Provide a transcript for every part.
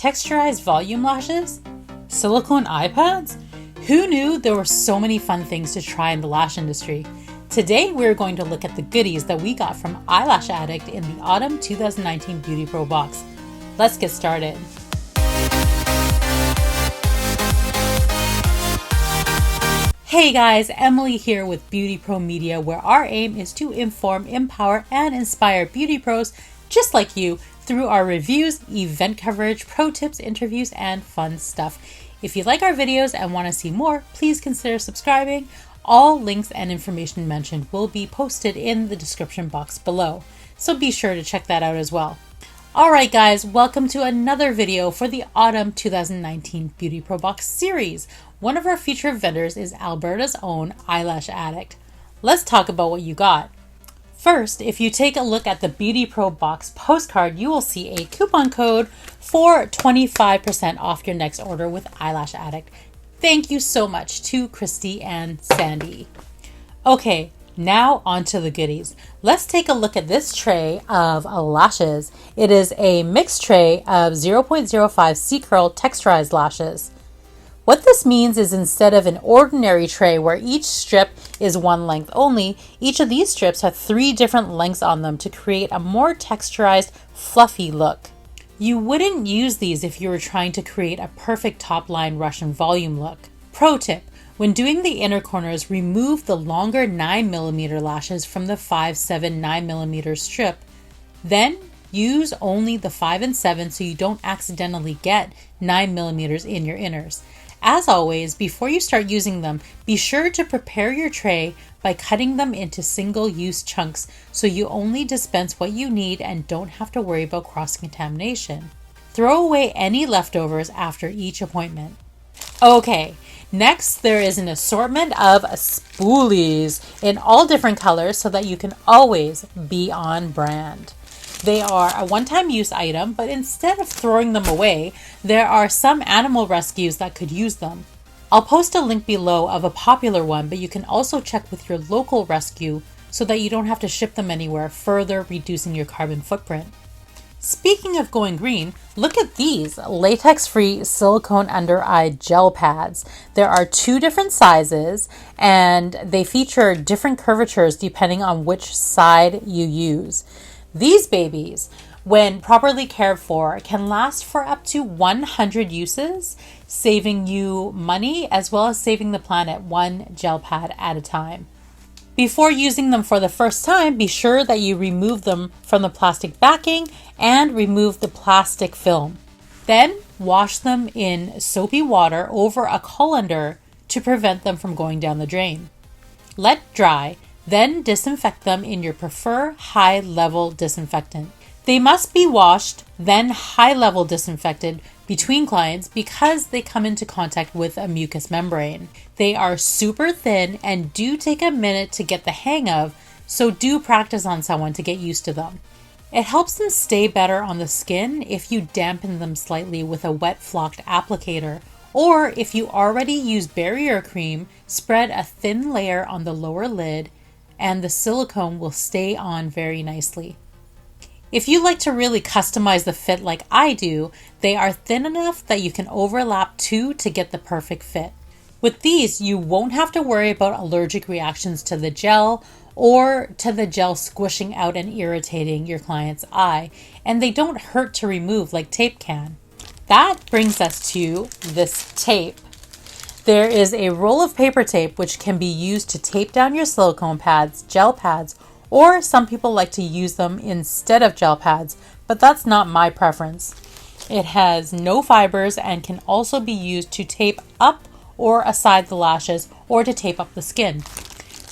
Texturized volume lashes? Silicone eye pads? Who knew there were so many fun things to try in the lash industry? Today we're going to look at the goodies that we got from Eyelash Addict in the Autumn 2019 BeautyPro Box. Let's get started. Hey guys, Emily here with BeautyPro Media, where our aim is to inform, empower, and inspire beauty pros just like you through our reviews, event coverage, pro tips, interviews, and fun stuff. If you like our videos and want to see more, please consider subscribing. All links and information mentioned will be posted in the description box below, so be sure to check that out as well. Alright guys, welcome to another video for the Autumn 2019 BeautyPro Box series. One of our featured vendors is Alberta's own Eyelash Addict. Let's talk about what you got. First, if you take a look at the BeautyPro Box postcard, you will see a coupon code for 25% off your next order with Eyelash Addict. Thank you so much to Christy and Sandy. Okay, now onto the goodies. Let's take a look at this tray of lashes. It is a mixed tray of 0.05 C-Curl texturized lashes. What this means is instead of an ordinary tray where each strip is one length only, each of these strips have 3 different lengths on them to create a more texturized, fluffy look. You wouldn't use these if you were trying to create a perfect top line Russian volume look. Pro tip: when doing the inner corners, remove the longer 9mm lashes from the 5/7 9mm strip. Then use only the 5 and 7 so you don't accidentally get 9mm in your inners. As always, before you start using them, be sure to prepare your tray by cutting them into single-use chunks so you only dispense what you need and don't have to worry about cross-contamination. Throw away any leftovers after each appointment. Okay, next there is an assortment of spoolies in all different colors so that you can always be on brand. They are a one-time use item, but instead of throwing them away, there are some animal rescues that could use them. I'll post a link below of a popular one, but you can also check with your local rescue so that you don't have to ship them anywhere, further reducing your carbon footprint. Speaking of going green, look at these latex-free silicone under-eye gel pads. There are 2 different sizes and they feature different curvatures depending on which side you use. These babies, when properly cared for, can last for up to 100 uses, saving you money as well as saving the planet one gel pad at a time. Before using them for the first time, be sure that you remove them from the plastic backing and remove the plastic film. Then wash them in soapy water over a colander to prevent them from going down the drain. Let dry. Then disinfect them in your preferred high-level disinfectant. They must be washed, then high-level disinfected between clients because they come into contact with a mucous membrane. They are super thin and do take a minute to get the hang of, so do practice on someone to get used to them. It helps them stay better on the skin if you dampen them slightly with a wet flocked applicator, or if you already use barrier cream, spread a thin layer on the lower lid and the silicone will stay on very nicely. If you like to really customize the fit like I do, they are thin enough that you can overlap 2 to get the perfect fit. With these, you won't have to worry about allergic reactions to the gel or to the gel squishing out and irritating your client's eye, and they don't hurt to remove like tape can. That brings us to this tape. There is a roll of paper tape which can be used to tape down your silicone pads, gel pads, or some people like to use them instead of gel pads, but that's not my preference. It has no fibers and can also be used to tape up or aside the lashes or to tape up the skin.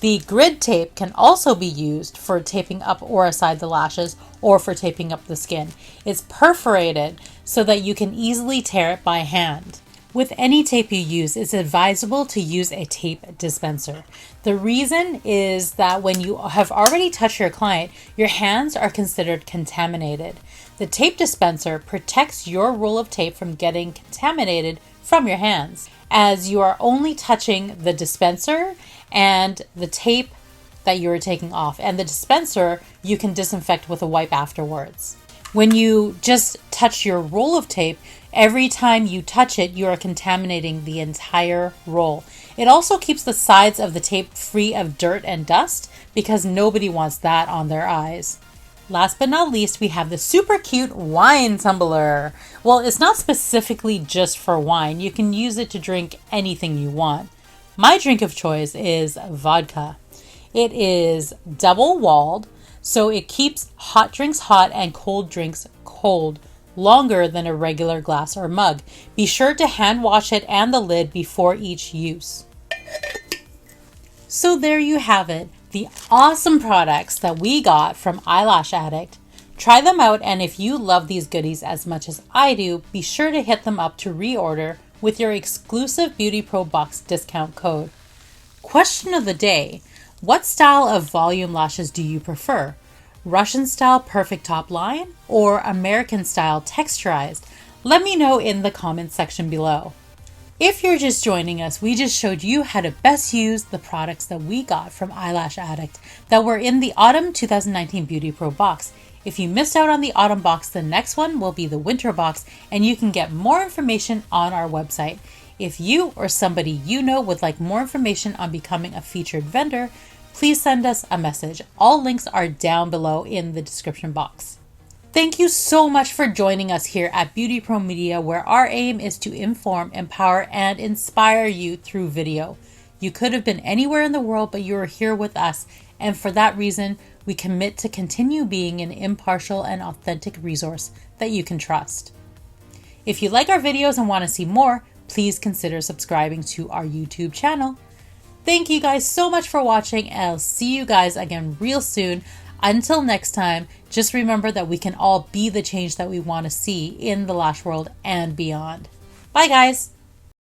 The grid tape can also be used for taping up or aside the lashes or for taping up the skin. It's perforated so that you can easily tear it by hand. With any tape you use, it's advisable to use a tape dispenser. The reason is that when you have already touched your client, your hands are considered contaminated. The tape dispenser protects your roll of tape from getting contaminated from your hands, as you are only touching the dispenser and the tape that you are taking off. And the dispenser you can disinfect with a wipe afterwards. When you just touch your roll of tape, Every time you touch it, you are contaminating the entire roll. It also keeps the sides of the tape free of dirt and dust because nobody wants that on their eyes. Last but not least, we have the super cute wine tumbler. Well, it's not specifically just for wine. You can use it to drink anything you want. My drink of choice is vodka. It is double walled, so it keeps hot drinks hot and cold drinks cold longer than a regular glass or mug. Be sure to hand wash it and the lid before each use. So there you have it, the awesome products that we got from Eyelash Addict. Try them out, and if you love these goodies as much as I do, be sure to hit them up to reorder with your exclusive BeautyPro Box discount code. Question of the day: what style of volume lashes do you prefer? Russian style perfect top line or American style texturized? Let me know in the comments section below. If you're just joining us, we just showed you how to best use the products that we got from Eyelash Addict that were in the Autumn 2019 BeautyPro Box. If you missed out on the Autumn box, the next one will be the Winter box, and you can get more information on our website. If you or somebody you know would like more information on becoming a featured vendor, please send us a message. All links are down below in the description box. Thank you so much for joining us here at BeautyPro Media, where our aim is to inform, empower, and inspire you through video. You could have been anywhere in the world, but you are here with us, and for that reason, we commit to continue being an impartial and authentic resource that you can trust. If you like our videos and want to see more, please consider subscribing to our YouTube channel. Thank you guys so much for watching, and I'll see you guys again real soon. Until next time, just remember that we can all be the change that we want to see in the lash world and beyond. Bye guys!